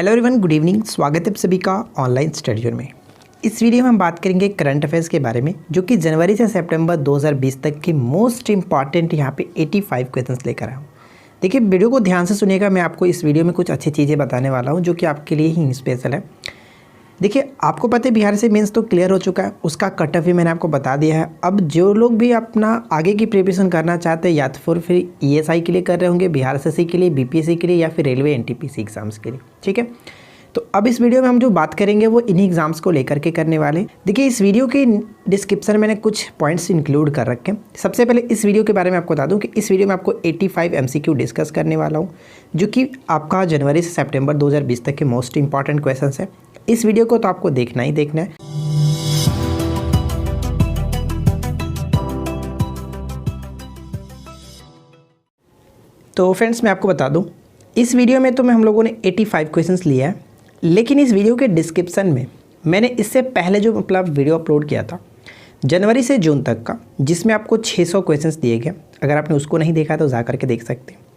Hello everyone, good evening. स्वागत है आप सभी का ऑनलाइन स्टडी जोन में। इस वीडियो में हम बात करेंगे करंट अफेयर्स के बारे में, जो कि जनवरी से सितंबर 2020 तक के मोस्ट इंपॉर्टेंट यहाँ पे 85 क्वेश्चंस लेकर आया हूँ। देखिए, वीडियो को ध्यान से सुनिएगा। मैं आपको इस वीडियो में कुछ अच्छी चीज़ें बताने वाला हूँ जो कि आपके लिए ही स्पेशल है। देखिए, आपको पता है बिहार से मेंस तो क्लियर हो चुका है, उसका कट ऑफ भी मैंने आपको बता दिया है। अब जो लोग भी अपना आगे की प्रिपरेशन करना चाहते हैं, या तो फिर ईएसआई के लिए कर रहे होंगे, बिहार एसएससी के लिए, बीपीएससी के लिए, या फिर रेलवे एनटीपीसी एग्जाम्स के लिए, ठीक है। तो अब इस वीडियो में हम जो बात करेंगे वो इन्हीं एग्जाम्स को लेकर के करने वाले। देखिए, इस वीडियो के डिस्क्रिप्शन में मैंने कुछ पॉइंट्स इंक्लूड कर रखे हैं। सबसे पहले इस वीडियो के बारे में आपको बता दूं कि इस वीडियो में आपको 85 एमसीक्यू डिस्कस करने वाला हूं, जो कि आपका जनवरी से सितंबर 2020 तक के मोस्ट इंपॉर्टेंट क्वेश्चंस हैं। इस वीडियो को तो आपको देखना ही देखना है। तो फ्रेंड्स, मैं आपको बता दूं, इस वीडियो में तो हम लोगों ने 85 क्वेश्चंस लिया है, लेकिन इस वीडियो के डिस्क्रिप्शन में मैंने इससे पहले जो वीडियो अपलोड किया था जनवरी से जून तक का, जिसमें आपको 600 क्वेश्चंस दिए गए। अगर आपने उसको नहीं देखा तो जा करके देख सकते हैं।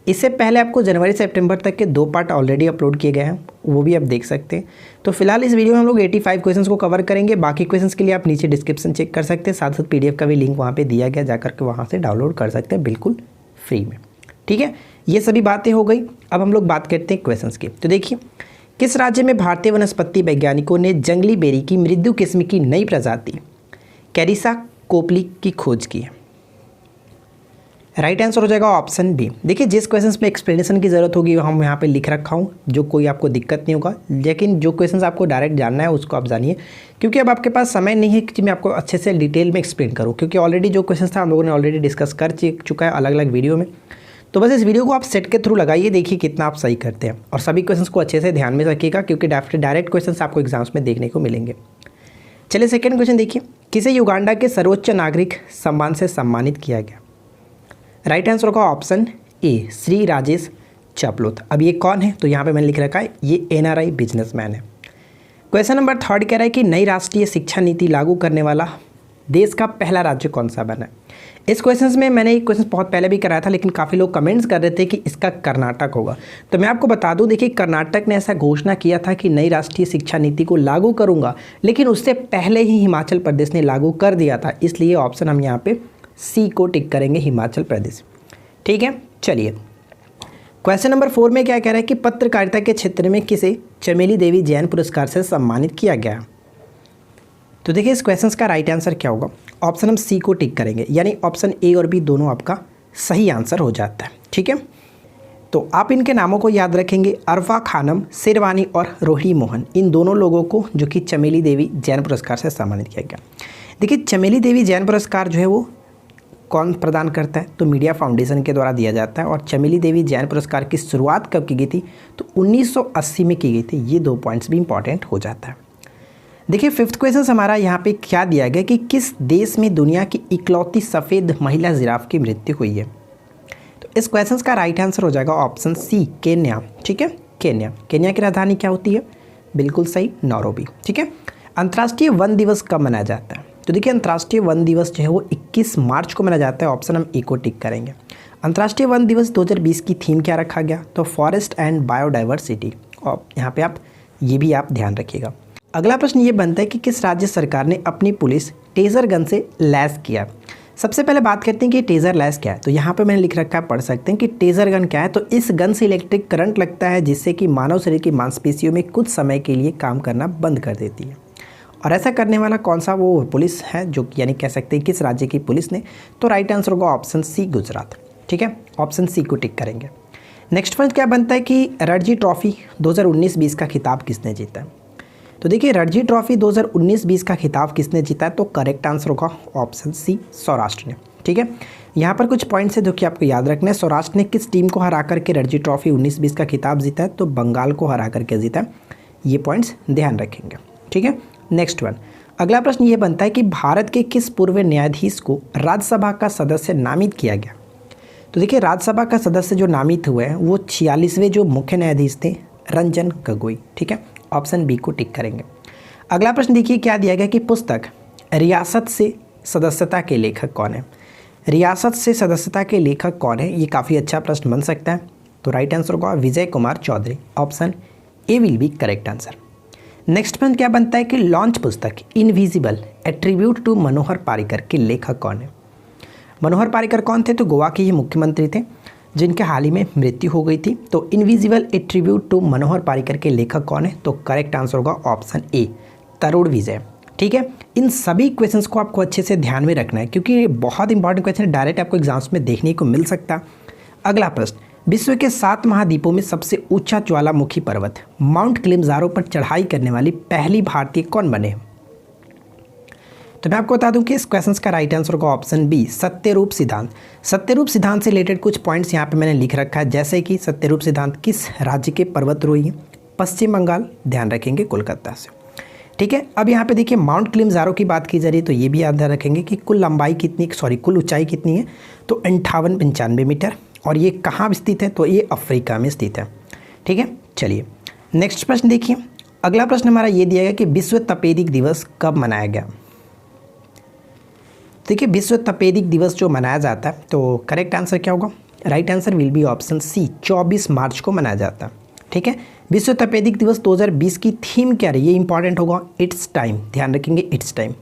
इससे पहले आपको जनवरी से सितंबर तक के 2 पार्ट ऑलरेडी अपलोड किए गए हैं, वो भी आप देख सकते हैं। तो फिलहाल इस वीडियो में हम लोग 85 क्वेश्चंस को कवर करेंगे। बाकी क्वेश्चंस के लिए आप नीचे डिस्क्रिप्शन चेक कर सकते हैं, साथ साथ पीडीएफ का भी लिंक वहाँ पे दिया गया, जाकर के वहाँ से डाउनलोड कर सकते हैं बिल्कुल फ्री में, ठीक है। ये सभी बातें हो गई। अब हम लोग बात करते हैं क्वेश्चंस की। तो देखिए, किस राज्य में भारतीय वनस्पति वैज्ञानिकों ने जंगली बेरी की मृदु किस्म की नई प्रजाति कैरिसा कोपली की खोज की है? राइट आंसर हो जाएगा ऑप्शन बी। देखिए, जिस क्वेश्चंस में एक्सप्लेनेशन की ज़रूरत होगी वो हम यहाँ पे लिख रखा हूँ, जो कोई आपको दिक्कत नहीं होगा। लेकिन जो क्वेश्चंस आपको डायरेक्ट जानना है उसको आप जानिए, क्योंकि अब आपके पास समय नहीं है कि मैं आपको अच्छे से डिटेल में एक्सप्लेन करूँ, क्योंकि ऑलरेडी जो क्वेश्चन था हम लोगों ने ऑलरेडी डिस्कस कर चुका है अलग अलग वीडियो में। तो बस इस वीडियो को आप सेट के थ्रू लगाइए, देखिए कितना आप सही करते हैं, और सभी क्वेश्चंस को अच्छे से ध्यान में रखिएगा, क्योंकि डायरेक्ट क्वेश्चंस आपको एग्जाम्स में देखने को मिलेंगे। चलिए, सेकंड क्वेश्चन देखिए, किसे युगांडा के सर्वोच्च नागरिक सम्मान से सम्मानित किया गया? राइट आंसर होगा ऑप्शन ए, श्री राजेश चपलोत। अब ये कौन है? तो यहाँ पे मैंने लिख रखा है, ये एनआरआई बिजनेसमैन है। क्वेश्चन नंबर 3 कह रहा है कि नई राष्ट्रीय शिक्षा नीति लागू करने वाला देश का पहला राज्य कौन सा बना? इस क्वेश्चन में मैंने एक क्वेश्चन बहुत पहले भी कराया था, लेकिन काफ़ी लोग कमेंट्स कर रहे थे कि इसका कर्नाटक होगा। तो मैं आपको बता दूं, देखिए, कर्नाटक ने ऐसा घोषणा किया था कि नई राष्ट्रीय शिक्षा नीति को लागू करूंगा, लेकिन उससे पहले ही हिमाचल प्रदेश ने लागू कर दिया था, इसलिए ऑप्शन हम यहाँ पे सी को टिक करेंगे, हिमाचल प्रदेश, ठीक है। चलिए, क्वेश्चन नंबर 4 में क्या कह रहा है कि पत्रकारिता के क्षेत्र में किसे चमेली देवी जैन पुरस्कार से सम्मानित किया गया? तो देखिए, इस क्वेश्चन का राइट आंसर क्या होगा? ऑप्शन हम सी को टिक करेंगे, यानी ऑप्शन ए और बी दोनों आपका सही आंसर हो जाता है, ठीक है। तो आप इनके नामों को याद रखेंगे, अरफा खानम, शेरवानी और रोहिणी मोहन, इन दोनों लोगों को जो कि चमेली देवी जैन पुरस्कार से सम्मानित किया गया। देखिए, चमेली देवी जैन पुरस्कार जो है वो कौन प्रदान करता है? तो मीडिया फाउंडेशन के द्वारा दिया जाता है। और चमेली देवी जैन पुरस्कार की शुरुआत कब की गई थी? तो 1980 में की गई थी। ये 2 पॉइंट्स भी इंपॉर्टेंट हो जाता है। देखिए, 5th क्वेश्चन हमारा यहाँ पे क्या दिया गया कि किस देश में दुनिया की इकलौती सफ़ेद महिला जिराफ की मृत्यु हुई है? तो इस क्वेश्चन का राइट आंसर हो जाएगा ऑप्शन सी, केन्या, ठीक है। केन्या की राजधानी क्या होती है? बिल्कुल सही, नैरोबी, ठीक है। अंतर्राष्ट्रीय वन दिवस कब मनाया जाता है? तो देखिए, अंतर्राष्ट्रीय वन दिवस जो है वो 21 मार्च को मनाया जाता है। ऑप्शन हम ए को टिक करेंगे। अंतर्राष्ट्रीय वन दिवस 2020 की थीम क्या रखा गया? तो फॉरेस्ट एंड बायोडाइवर्सिटी। और यहाँ पे आप ये भी आप ध्यान रखिएगा। अगला प्रश्न ये बनता है कि किस राज्य सरकार ने अपनी पुलिस टेजर गन से लैस किया? सबसे पहले बात करते हैं कि टेजर लैस क्या है। तो यहाँ पे मैंने लिख रखा है, पढ़ सकते हैं कि टेजर गन क्या है। तो इस गन से इलेक्ट्रिक करंट लगता है, जिससे कि मानव शरीर की मांसपेशियों में कुछ समय के लिए काम करना बंद कर देती है। और ऐसा करने वाला कौन सा वो पुलिस है, जो यानी कह सकते हैं किस राज्य की पुलिस ने? तो राइट आंसर होगा ऑप्शन सी, गुजरात, ठीक है। ऑप्शन सी को टिक करेंगे। नेक्स्ट पॉइंट क्या बनता है कि रणजी ट्रॉफी 2019-20 का खिताब किसने जीता है? तो देखिए, रणजी ट्रॉफी 2019-20 का खिताब किसने जीता है? तो करेक्ट आंसर होगा ऑप्शन सी, सौराष्ट्र ने, ठीक है। यहाँ पर कुछ पॉइंट्स है जो कि आपको याद रखना है। सौराष्ट्र ने किस टीम को हरा करके रणजी ट्रॉफी 19-20 का खिताब जीता है? तो बंगाल को हरा करके जीता है। ये पॉइंट्स ध्यान रखेंगे, ठीक है। नेक्स्ट वन, अगला प्रश्न ये बनता है कि भारत के किस पूर्व न्यायाधीश को राज्यसभा का सदस्य नामित किया गया? तो देखिए, राज्यसभा का सदस्य जो नामित हुए हैं वो 46वें जो मुख्य न्यायाधीश थे, रंजन गोगोई, ठीक है। ऑप्शन बी को टिक करेंगे। अगला प्रश्न देखिए क्या दिया गया कि पुस्तक रियासत से सदस्यता के लेखक कौन है? रियासत से सदस्यता के लेखक कौन है? ये काफ़ी अच्छा प्रश्न बन सकता है। तो राइट आंसर होगा Vijay Kumar Chaudhary, option A will be correct answer. Next प्रश्न क्या बनता है कि लॉन्च पुस्तक invisible a tribute to Manohar Parrikar के लेखक कौन है। मनोहर पारिकर कौन थे, तो गोवा के ये मुख्यमंत्री थे जिनके हाल ही में मृत्यु हो गई थी। तो invisible a tribute to Manohar Parrikar के लेखक कौन है, तो करेक्ट आंसर होगा ऑप्शन ए तरुण विजय। ठीक है, इन सभी क्वेश्चंस को आपको अच्छे से ध्यान में रखना है क्योंकि ये बहुत इंपॉर्टेंट क्वेश्चन है, डायरेक्ट आपको एग्जाम्स में देखने को मिल सकता। अगला प्रश्न, विश्व के 7 महाद्वीपों में सबसे ऊंचा ज्वालामुखी पर्वत माउंट किलिमंजारो पर चढ़ाई करने वाली पहली भारतीय कौन बने। तो मैं आपको बता दूं कि इस क्वेश्चन का राइट आंसर होगा ऑप्शन बी सत्यरूप सिद्धांत। सत्यरूप सिद्धांत से रिलेटेड कुछ पॉइंट्स यहाँ पे मैंने लिख रखा है, जैसे कि सत्यरूप सिद्धांत किस राज्य के पर्वतारोही हैं, पश्चिम बंगाल, ध्यान रखेंगे कोलकाता से। ठीक है, अब यहाँ पे देखिए माउंट किलिमंजारो की बात की जा रही है तो ये भी याद रखेंगे कि कुल ऊंचाई कितनी है, तो 5895 मीटर, और ये कहाँ स्थित है, तो ये अफ्रीका में स्थित है। ठीक है, चलिए नेक्स्ट प्रश्न देखिए। अगला प्रश्न हमारा ये दिया गया कि विश्व तपेदिक दिवस कब मनाया गया। देखिए विश्व तपेदिक दिवस जो मनाया जाता है तो करेक्ट आंसर क्या होगा, right answer will be option C 24 March को मनाया जाता है। ठीक है, विश्व तपेदिक दिवस 2020 की थीम क्या रही, ये इंपॉर्टेंट होगा, इट्स टाइम, ध्यान रखेंगे इट्स टाइम।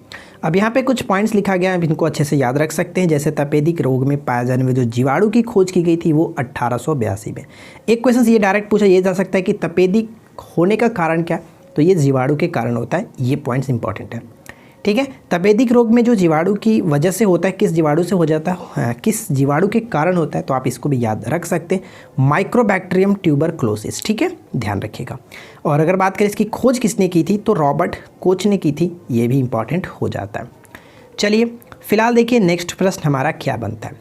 अब यहाँ पे कुछ पॉइंट्स लिखा गया है, इनको अच्छे से याद रख सकते हैं, जैसे तपेदिक रोग में पाया जाने वाले जो जीवाणु की खोज की गई थी वो 1882 में। एक क्वेश्चन ये डायरेक्ट पूछा ये जा सकता है कि तपेदिक होने का कारण क्या, तो ये जीवाणु के कारण होता है, ये पॉइंट्स इंपॉर्टेंट है। ठीक है, तपेदिक रोग में जो जीवाणु की वजह से होता है, किस जीवाणु से हो जाता है, किस जीवाणु के कारण होता है, तो आप इसको भी याद रख सकते हैं, माइक्रोबैक्टीरियम ट्यूबरक्लोसिस। ठीक है, ध्यान रखिएगा। और अगर बात करें इसकी खोज किसने की थी, तो रॉबर्ट कोच ने की थी, ये भी इंपॉर्टेंट हो जाता है। चलिए फिलहाल देखिए नेक्स्ट प्रश्न हमारा क्या बनता है।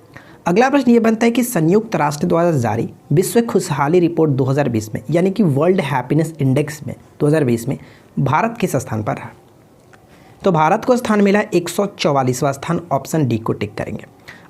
अगला प्रश्न ये बनता है कि संयुक्त राष्ट्र द्वारा जारी विश्व खुशहाली रिपोर्ट 2020 में, यानी कि वर्ल्ड हैप्पीनेस इंडेक्स में 2020 में भारत किस स्थान पर रहा। तो भारत को स्थान मिला 144वां स्थान, ऑप्शन डी को टिक करेंगे।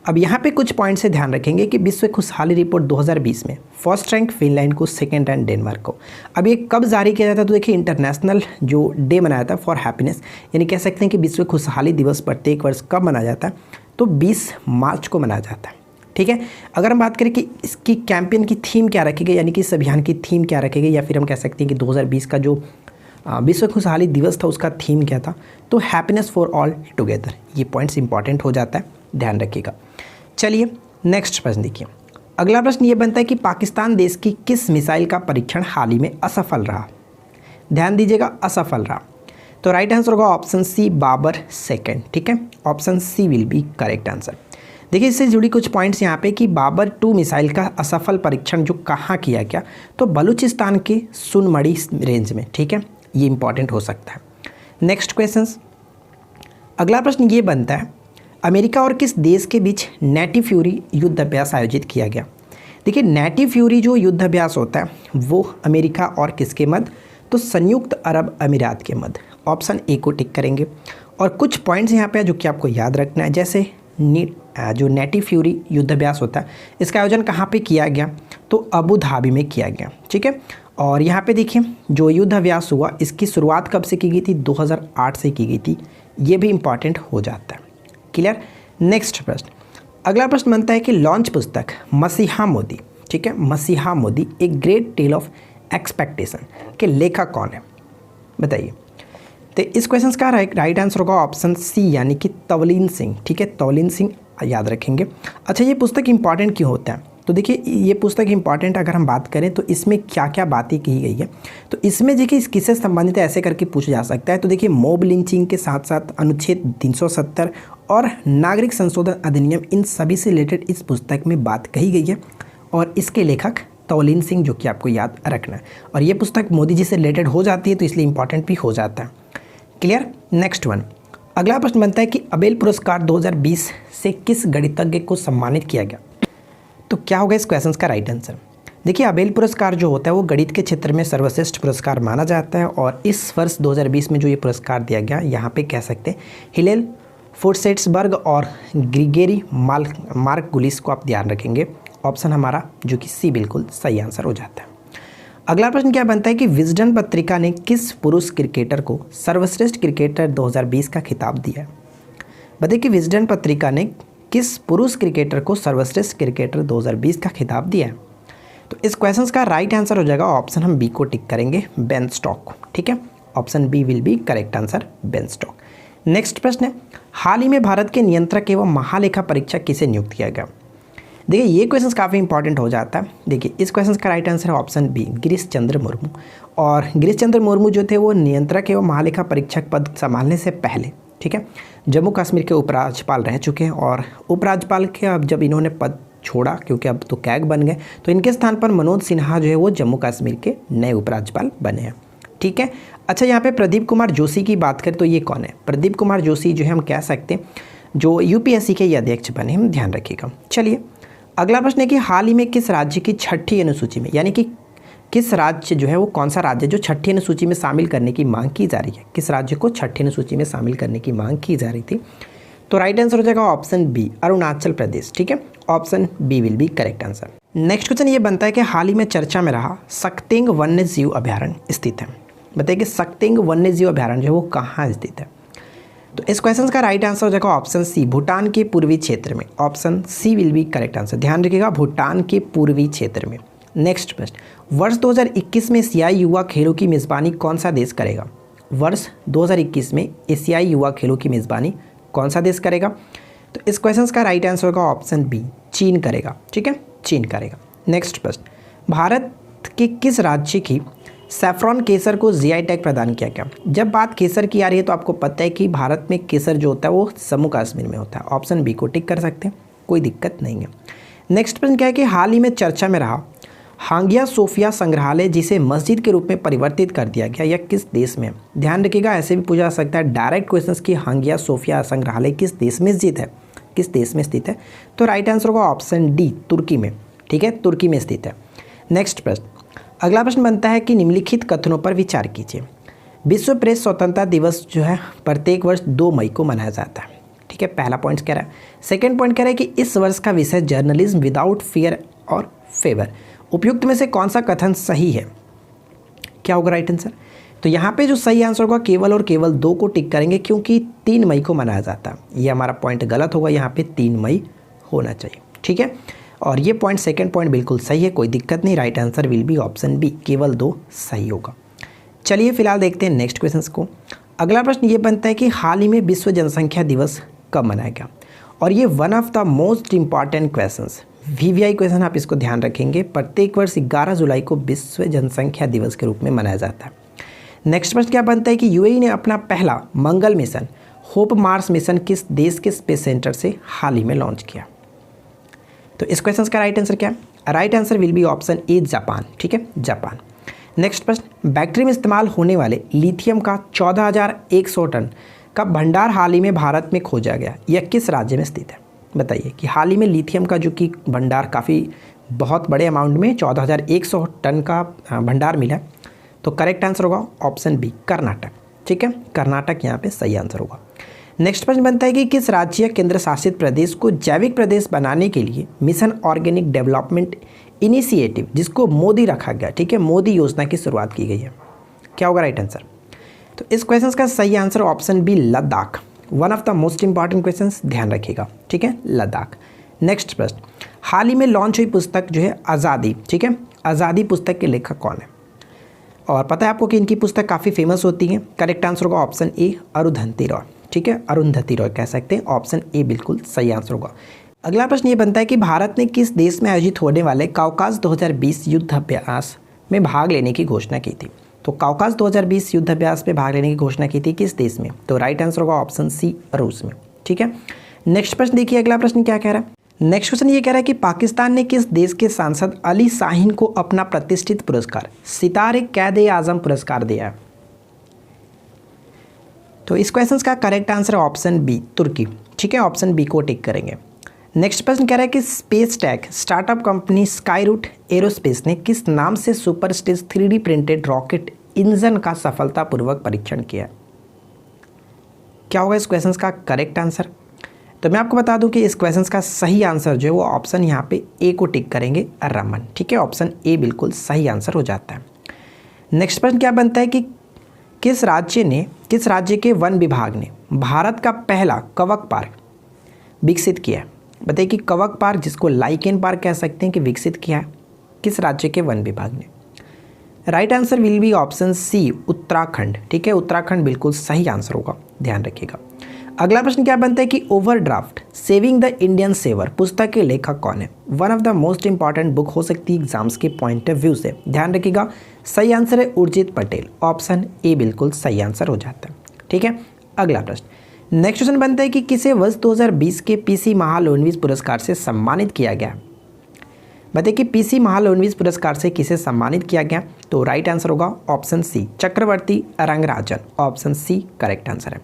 अब यहाँ पे कुछ पॉइंट से ध्यान रखेंगे कि विश्व खुशहाली रिपोर्ट 2020 में फर्स्ट रैंक फिनलैंड को, सेकंड रैंक डेनमार्क को। अब ये कब जारी किया जाता है, तो देखिए इंटरनेशनल जो डे मनाया था फॉर हैप्पीनेस, यानी कह सकते हैं कि विश्व खुशहाली दिवस प्रत्येक वर्ष कब मनाया जाता है, तो 20 मार्च को मनाया जाता है। ठीक है, अगर हम बात करें कि इसकी कैंपेन की थीम क्या रखी गई, यानी कि इस अभियान की थीम क्या रखी गई, या फिर हम कह सकते हैं कि 2020 का जो विश्व खुशहाली दिवस था उसका थीम क्या था, तो हैप्पीनेस फॉर ऑल टुगेदर। ये पॉइंट्स इंपॉर्टेंट हो जाता है, ध्यान रखिएगा। चलिए नेक्स्ट प्रश्न देखिए। अगला प्रश्न ये बनता है कि पाकिस्तान देश की किस मिसाइल का परीक्षण हाल ही में असफल रहा। ध्यान दीजिएगा, असफल रहा, तो राइट आंसर होगा ऑप्शन सी बाबर सेकेंड। ठीक है, option C will be correct answer. देखिए इससे जुड़ी कुछ पॉइंट्स यहाँ पे कि बाबर 2 मिसाइल का असफल परीक्षण जो कहाँ किया गया, तो बलूचिस्तान के सुनमड़ी रेंज में। ठीक है, ये इंपॉर्टेंट हो सकता है। नेक्स्ट क्वेश्चंस, अगला प्रश्न ये बनता है अमेरिका और किस देश के बीच नेटिव फ्यूरी युद्ध अभ्यास आयोजित किया गया। देखिए नेटिव फ्यूरी जो युद्ध अभ्यास होता है वो अमेरिका और किसके मध्य, तो संयुक्त अरब अमीरात के मध्य, ऑप्शन ए को टिक करेंगे। और कुछ पॉइंट्स यहाँ पे जो कि आपको याद रखना है, जैसे जो नेटिव फ्यूरी युद्ध अभ्यास होता है इसका आयोजन कहाँ पे किया गया, तो अबू धाबी में किया गया। ठीक है, और यहाँ पे देखिए जो युद्ध अभ्यास हुआ इसकी शुरुआत कब से की गई थी, 2008 से की गई थी, ये भी इंपॉर्टेंट हो जाता है। क्लियर। नेक्स्ट प्रश्न, अगला प्रश्न बनता है कि लॉन्च पुस्तक मसीहा मोदी, ठीक है, मसीहा Modi a great tale of expectation के लेखक कौन है, बताइए। तो इस क्वेश्चन का राइट आंसर होगा ऑप्शन सी, यानी कि तवलीन सिंह। ठीक है, तवलीन सिंह याद रखेंगे। अच्छा, ये पुस्तक इंपॉर्टेंट क्यों होता है, तो देखिए ये पुस्तक इंपॉर्टेंट अगर हम बात करें तो इसमें क्या क्या बातें की गई है, तो इसमें देखिए इस किससे संबंधित है ऐसे करके पूछा जा सकता है। तो देखिए मॉब लिंचिंग के साथ साथ अनुच्छेद 370 और नागरिक संशोधन अधिनियम, इन सभी से रिलेटेड इस पुस्तक में बात कही गई है, और इसके लेखक तवलीन सिंह, जो कि आपको याद रखना है। और ये पुस्तक मोदी जी से रिलेटेड हो जाती है तो इसलिए इंपॉर्टेंट भी हो जाता है। क्लियर। नेक्स्ट वन, अगला प्रश्न बनता है कि अबेल पुरस्कार 2020 से किस गणितज्ञ को सम्मानित किया गया, तो क्या होगा इस क्वेश्चन का राइट आंसर। देखिए अबेल पुरस्कार जो होता है वो गणित के क्षेत्र में सर्वश्रेष्ठ पुरस्कार माना जाता है, और इस वर्ष 2020 में जो ये पुरस्कार दिया गया, यहाँ पे कह सकते हैं हिलेल फुर्सेट्सबर्ग और ग्रिगोरी मार्कगुलिस को आप ध्यान रखेंगे। ऑप्शन हमारा जो कि सी बिल्कुल सही आंसर हो जाता है। अगला प्रश्न क्या बनता है कि विजडन पत्रिका ने किस पुरुष क्रिकेटर को सर्वश्रेष्ठ क्रिकेटर 2020 का खिताब दिया। बताइए कि विजडन पत्रिका ने किस पुरुष क्रिकेटर को सर्वश्रेष्ठ क्रिकेटर 2020 का खिताब दिया है। तो इस क्वेश्चन का राइट आंसर हो जाएगा ऑप्शन, हम बी को टिक करेंगे, बेनस्टॉक। ठीक है, option B will be correct answer, बेनस्टॉक। नेक्स्ट प्रश्न है, हाल ही में भारत के नियंत्रक एवं महालेखा परीक्षक किसे नियुक्त किया गया? देखिए ये क्वेश्चन काफ़ी इंपॉर्टेंट हो जाता है। देखिए इस क्वेश्चन का राइट आंसर है ऑप्शन बी, गिरीश चंद्र मुर्मू। और गिरीश चंद्र मुर्मू जो थे वो नियंत्रक एवं महालेखा परीक्षक पद संभालने से पहले, ठीक है, जम्मू कश्मीर के उपराज्यपाल रह चुके हैं। और उपराज्यपाल के अब जब इन्होंने पद छोड़ा, क्योंकि अब तो कैग बन गए, तो इनके स्थान पर मनोज सिन्हा जो है वो जम्मू कश्मीर के नए उपराज्यपाल बने हैं। ठीक है, अच्छा यहाँ पे प्रदीप कुमार जोशी की बात करें तो ये कौन है? प्रदीप कुमार जोशी जो है हम कह सकते हैं जो यूपीएससी के ये अध्यक्ष बने, हम ध्यान रखिएगा। चलिए अगला प्रश्न है कि हाल ही में किस राज्य की छठी अनुसूची में, यानी कि किस राज्य जो है वो कौन सा राज्य जो छठी अनुसूची में शामिल करने की मांग की जा रही है? किस राज्य को छठी अनुसूची में शामिल करने की मांग की जा रही थी? तो राइट आंसर हो जाएगा ऑप्शन बी, अरुणाचल प्रदेश। ठीक है, option B will be correct answer. Next question ये बनता है कि हाल ही में चर्चा में रहा सक्तेंग वन्य जीव अभ्यारण्य स्थित है। बताइए कि सक्तेंग वन्य जीव अभ्यारण्य जो है वो कहाँ स्थित है? तो इस क्वेश्चन का राइट आंसर हो जाएगा ऑप्शन सी, भूटान के पूर्वी क्षेत्र में। Option C will be correct answer, ध्यान रखिएगा, भूटान के पूर्वी क्षेत्र में। नेक्स्ट प्रश्न, वर्ष 2021 में एशियाई युवा खेलों की मेज़बानी कौन सा देश करेगा? वर्ष 2021 में एशियाई युवा खेलों की मेज़बानी कौन सा देश करेगा? तो इस क्वेश्चन का राइट आंसर होगा ऑप्शन बी, चीन करेगा। ठीक है, चीन करेगा। नेक्स्ट प्रश्न, भारत के किस राज्य की सैफरॉन केसर को जीआई टैग प्रदान किया गया? जब बात केसर की आ रही है तो आपको पता है कि भारत में केसर जो होता है वो जम्मू कश्मीर में होता है। ऑप्शन बी को टिक कर सकते हैं, कोई दिक्कत नहीं है। नेक्स्ट प्रश्न क्या है कि हाल ही में चर्चा में रहा हागिया सोफिया संग्रहालय जिसे मस्जिद के रूप में परिवर्तित कर दिया गया, यह किस देश में है? ध्यान रखिएगा, ऐसे भी पूछा जा सकता है डायरेक्ट क्वेश्चन कि हागिया सोफिया संग्रहालय किस देश में स्थित है, किस देश में स्थित है? तो राइट आंसर होगा ऑप्शन डी, तुर्की में। ठीक है, तुर्की में स्थित है। नेक्स्ट प्रश्न, अगला प्रश्न बनता है कि निम्नलिखित कथनों पर विचार कीजिए। विश्व प्रेस स्वतंत्रता दिवस जो है प्रत्येक वर्ष 2 मई को मनाया जाता है। ठीक है, पहला पॉइंट कह रहा है। सेकंड पॉइंट कह रहा है कि इस वर्ष का विषय जर्नलिज्म विदाउट फियर और फेवर। उपयुक्त में से कौन सा कथन सही है? क्या होगा राइट आंसर? तो यहाँ पे जो सही आंसर होगा केवल और केवल 2 को टिक करेंगे, क्योंकि 3 मई को मनाया जाता है। ये हमारा पॉइंट गलत होगा, यहाँ पे 3 मई होना चाहिए। ठीक है, और ये पॉइंट सेकंड पॉइंट बिल्कुल सही है, कोई दिक्कत नहीं। Right answer will be option B, केवल 2 सही होगा। चलिए फिलहाल देखते हैं नेक्स्ट क्वेश्चन को। अगला प्रश्न ये बनता है कि हाल ही में विश्व जनसंख्या दिवस कब मनाया गया? और ये one of the most important questions, VVI question, आप इसको ध्यान रखेंगे। प्रत्येक वर्ष 11 जुलाई को विश्व जनसंख्या दिवस के रूप में मनाया जाता है। नेक्स्ट प्रश्न क्या बनता है कि यूएई ने अपना पहला मंगल मिशन होप मार्स मिशन किस देश के स्पेस सेंटर से हाल ही में लॉन्च किया? तो इस क्वेश्चन का राइट आंसर क्या है? Right answer will be option A, Japan. ठीक है, जापान। नेक्स्ट प्रश्न, बैटरी में इस्तेमाल होने वाले लिथियम का 14,100 टन का भंडार हाल ही में भारत में खोजा गया, यह किस राज्य में स्थित है? बताइए कि हाल ही में लिथियम का जो कि भंडार काफ़ी बहुत बड़े अमाउंट में 14,100 टन का भंडार मिला है। तो करेक्ट आंसर होगा ऑप्शन बी, कर्नाटक। ठीक है, कर्नाटक यहाँ पे सही आंसर होगा। नेक्स्ट प्रश्न बनता है कि किस राज्य या केंद्र शासित प्रदेश को जैविक प्रदेश बनाने के लिए मिशन ऑर्गेनिक डेवलपमेंट इनिशिएटिव, जिसको मोदी रखा गया, ठीक है, मोदी योजना की शुरुआत की गई है? क्या होगा राइट आंसर? तो इस क्वेश्चन का सही answer option B, Ladakh. One of the most important question, ध्यान रखिएगा। ठीक है, लद्दाख। नेक्स्ट प्रश्न, हाल ही में लॉन्च हुई पुस्तक जो है आज़ादी, ठीक है, आज़ादी पुस्तक के लेखक कौन है? और पता है आपको कि इनकी पुस्तक काफ़ी फेमस होती है। करेक्ट आंसर होगा ऑप्शन ए, अरुंधति रॉय। ठीक है, अरुंधति रॉय कह सकते हैं। ऑप्शन ए बिल्कुल सही आंसर होगा। अगला प्रश्न ये बनता है कि भारत ने किस देश में आयोजित होने वाले काउकास 2020 युद्ध अभ्यास में भाग लेने की घोषणा की थी? तो काउकास 2020 युद्ध अभ्यास में भाग लेने की घोषणा की थी किस देश में? तो राइट आंसर होगा ऑप्शन सी, रूस में। ठीक है, नेक्स्ट प्रश्न देखिए, अगला प्रश्न क्या कह रहा है। नेक्स्ट क्वेश्चन ये कह रहा है कि पाकिस्तान ने किस देश के सांसद अली शाहीन को अपना प्रतिष्ठित पुरस्कार सितारे कैद आजम पुरस्कार दिया है? तो इस क्वेश्चन का करेक्ट आंसर है ऑप्शन बी, तुर्की। ठीक है, ऑप्शन बी को टिक करेंगे। नेक्स्ट प्रश्न कह रहा है कि space tech startup company Skyroot aerospace ने किस नाम से super stage 3D printed rocket engine का सफलतापूर्वक परीक्षण किया? क्या होगा इस क्वेश्चन का करेक्ट आंसर? तो मैं आपको बता दूं कि इस क्वेश्चन का सही आंसर जो है वो ऑप्शन यहाँ पे ए को टिक करेंगे, रमन। ठीक है, ऑप्शन ए बिल्कुल सही आंसर हो जाता है। नेक्स्ट प्रश्न क्या बनता है कि किस राज्य के वन विभाग ने भारत का पहला कवक पार्क विकसित किया है? बताइए कि कवक पार्क, जिसको लाइकेन पार्क कह सकते हैं, कि विकसित किया है? किस राज्य के वन विभाग ने? Right answer will be option C Uttarakhand. ठीक है, उत्तराखंड बिल्कुल सही आंसर होगा, ध्यान रखिएगा। अगला प्रश्न क्या बनता है कि overdraft saving the Indian saver पुस्तक के लेखक कौन है? One of the most important book हो सकती है एग्जाम्स के पॉइंट ऑफ व्यू से, ध्यान रखिएगा। सही आंसर है उर्जित पटेल, ऑप्शन ए बिल्कुल सही आंसर हो जाता है। ठीक है, अगला प्रश्न, नेक्स्ट क्वेश्चन बनता है कि किसे वर्ष 2020 के पीसी महालनोबिस पुरस्कार से सम्मानित किया गया? बताइए कि पीसी महालनोबिस पुरस्कार से किसे सम्मानित किया गया? तो राइट आंसर होगा option C Chakravarthy Rangarajan, option C correct answer है।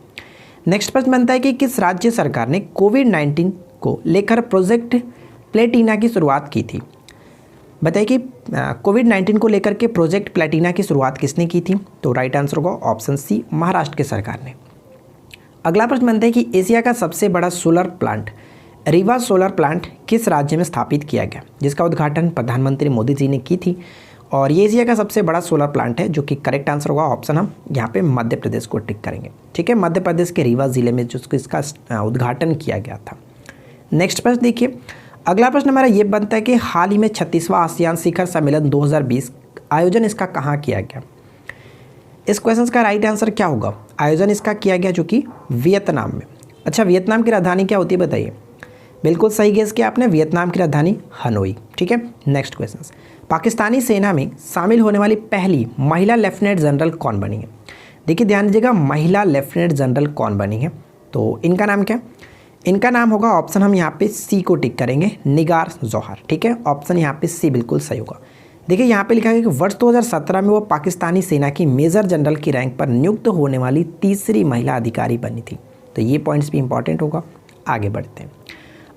नेक्स्ट प्रश्न बनता है कि किस राज्य सरकार ने कोविड-19 को लेकर प्रोजेक्ट प्लेटिना की शुरुआत की थी? बताइए कि कोविड-19 को लेकर के प्रोजेक्ट प्लेटिना की शुरुआत किसने की थी? तो राइट आंसर होगा ऑप्शन सी महाराष्ट्र के सरकार ने। अगला प्रश्न बनता है कि एशिया का सबसे बड़ा solar plant Rewa solar plant किस राज्य में स्थापित किया गया, जिसका उद्घाटन प्रधानमंत्री मोदी जी ने की थी, और ये एशिया का सबसे बड़ा सोलर प्लांट है, जो कि करेक्ट आंसर होगा ऑप्शन हम यहाँ पे मध्य प्रदेश को टिक करेंगे। ठीक है, मध्य प्रदेश के रीवा जिले में जिसको इसका उद्घाटन किया गया था। नेक्स्ट प्रश्न देखिए, अगला प्रश्न हमारा ये बनता है कि हाल ही में 36वां आसियान शिखर सम्मेलन 2020 आयोजन इसका कहाँ किया गया? इस क्वेश्चन का राइट आंसर क्या होगा? आयोजन इसका किया गया जो कि वियतनाम में। अच्छा, वियतनाम की राजधानी क्या होती है बताइए? बिल्कुल सही गेस किया आपने, वियतनाम की राजधानी हनोई। ठीक है, नेक्स्ट क्वेश्चन, पाकिस्तानी सेना में शामिल होने वाली पहली महिला लेफ्टिनेंट जनरल कौन बनी है? देखिए ध्यान दीजिएगा, महिला लेफ्टिनेंट जनरल कौन बनी है? तो इनका नाम क्या? इनका नाम होगा ऑप्शन हम यहाँ पे सी को टिक करेंगे, निगार जौहर। ठीक है, ऑप्शन यहाँ पे सी बिल्कुल सही होगा। देखिए यहाँ पे लिखा है कि वर्ष 2017 में वो पाकिस्तानी सेना की मेजर जनरल की रैंक पर नियुक्त होने वाली तीसरी महिला अधिकारी बनी थी। तो ये पॉइंट्स भी इंपॉर्टेंट होगा। आगे बढ़ते हैं।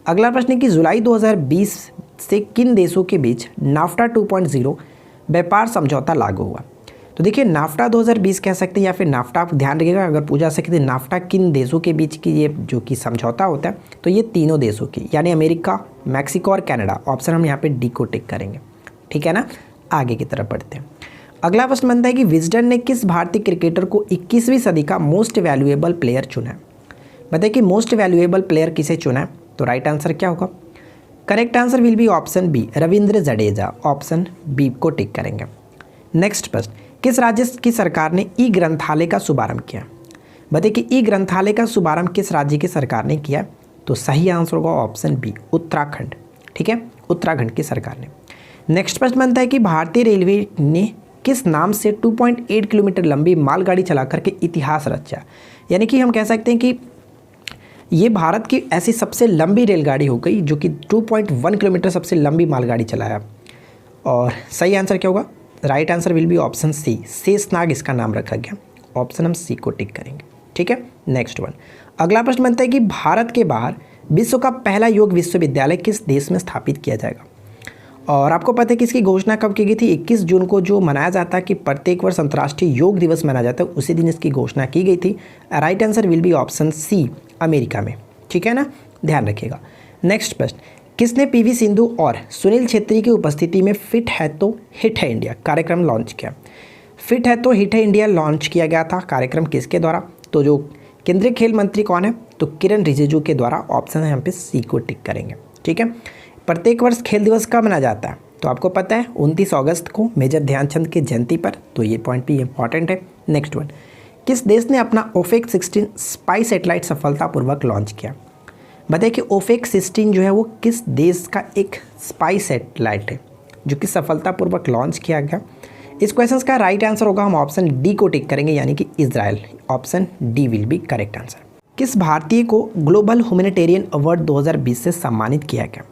अगला प्रश्न है कि जुलाई 2020 से किन देशों के बीच नाफ्टा 2.0 व्यापार समझौता लागू हुआ? तो देखिए नाफ्टा 2020 कह सकते हैं या फिर नाफ्टा, ध्यान रखिएगा अगर पूछा सकते हैं नाफ्टा किन देशों के बीच की ये जो कि समझौता होता है, तो ये तीनों देशों की, यानी अमेरिका, मैक्सिको और कनाडा। ऑप्शन हम यहाँ पे डी को टिक करेंगे। ठीक है ना, आगे की तरफ बढ़ते हैं। अगला प्रश्न बनता है कि विजडन ने किस भारतीय क्रिकेटर को 21वीं सदी का मोस्ट वैल्यूएबल प्लेयर चुना है? बताइए कि मोस्ट वैल्यूएबल प्लेयर किसे चुना है? तो राइट आंसर क्या होगा? Correct answer will be option B Ravindra Jadeja, option B को टिक करेंगे। नेक्स्ट प्रश्न, किस राज्य की सरकार ने ई ग्रंथालय का शुभारंभ किया? बताइए कि ई ग्रंथालय का शुभारंभ किस राज्य की सरकार ने किया? तो सही आंसर होगा ऑप्शन बी उत्तराखंड। ठीक है, उत्तराखंड की सरकार ने। नेक्स्ट प्रश्न बनता है कि भारतीय रेलवे ने किस नाम से 2.8 किलोमीटर लंबी मालगाड़ी चलाकर के इतिहास रचा? यानी कि हम कह सकते हैं कि ये भारत की ऐसी सबसे लंबी रेलगाड़ी हो गई जो कि 2.1 किलोमीटर सबसे लंबी मालगाड़ी चलाया। और सही आंसर क्या होगा? Right answer will be option C Sheshnag इसका नाम रखा गया। ऑप्शन हम सी को टिक करेंगे। ठीक है, नेक्स्ट वन। अगला प्रश्न बनता है कि भारत के बाहर विश्व का पहला योग विश्वविद्यालय किस देश में स्थापित किया जाएगा? और आपको पता है कि इसकी घोषणा कब की गई थी? 21 जून को जो मनाया जाता है कि प्रत्येक वर्ष अंतर्राष्ट्रीय योग दिवस मनाया जाता है, उसी दिन इसकी घोषणा की गई थी। Right answer will be option C America में। ठीक है ना, ध्यान रखिएगा। नेक्स्ट प्रश्न, किसने पीवी सिंधु और सुनील छेत्री की उपस्थिति में फिट है तो हिट है इंडिया कार्यक्रम लॉन्च किया? फिट है तो हिट है इंडिया लॉन्च किया गया था कार्यक्रम किसके द्वारा? तो जो केंद्रीय खेल मंत्री कौन है? तो किरण रिजिजू के द्वारा। ऑप्शन है यहाँ पे सी को टिक करेंगे। ठीक है, प्रत्येक वर्ष खेल दिवस कब मनाया जाता है? तो आपको पता है 29 अगस्त को मेजर ध्यानचंद की जयंती पर। तो ये पॉइंट भी इंपॉर्टेंट है। नेक्स्ट वन, किस देश ने अपना ओफेक 16 स्पाई सैटेलाइट सफलतापूर्वक लॉन्च किया? बताइए कि ओफेक 16 जो है वो किस देश का एक स्पाई सैटेलाइट है जो कि सफलतापूर्वक लॉन्च किया गया? इस क्वेश्चन का राइट आंसर होगा, हम ऑप्शन डी को टिक करेंगे, यानी कि Israel. Option D will be correct answer. किस भारतीय को ग्लोबल ह्यूमैनिटेरियन अवार्ड 2020 से सम्मानित किया गया?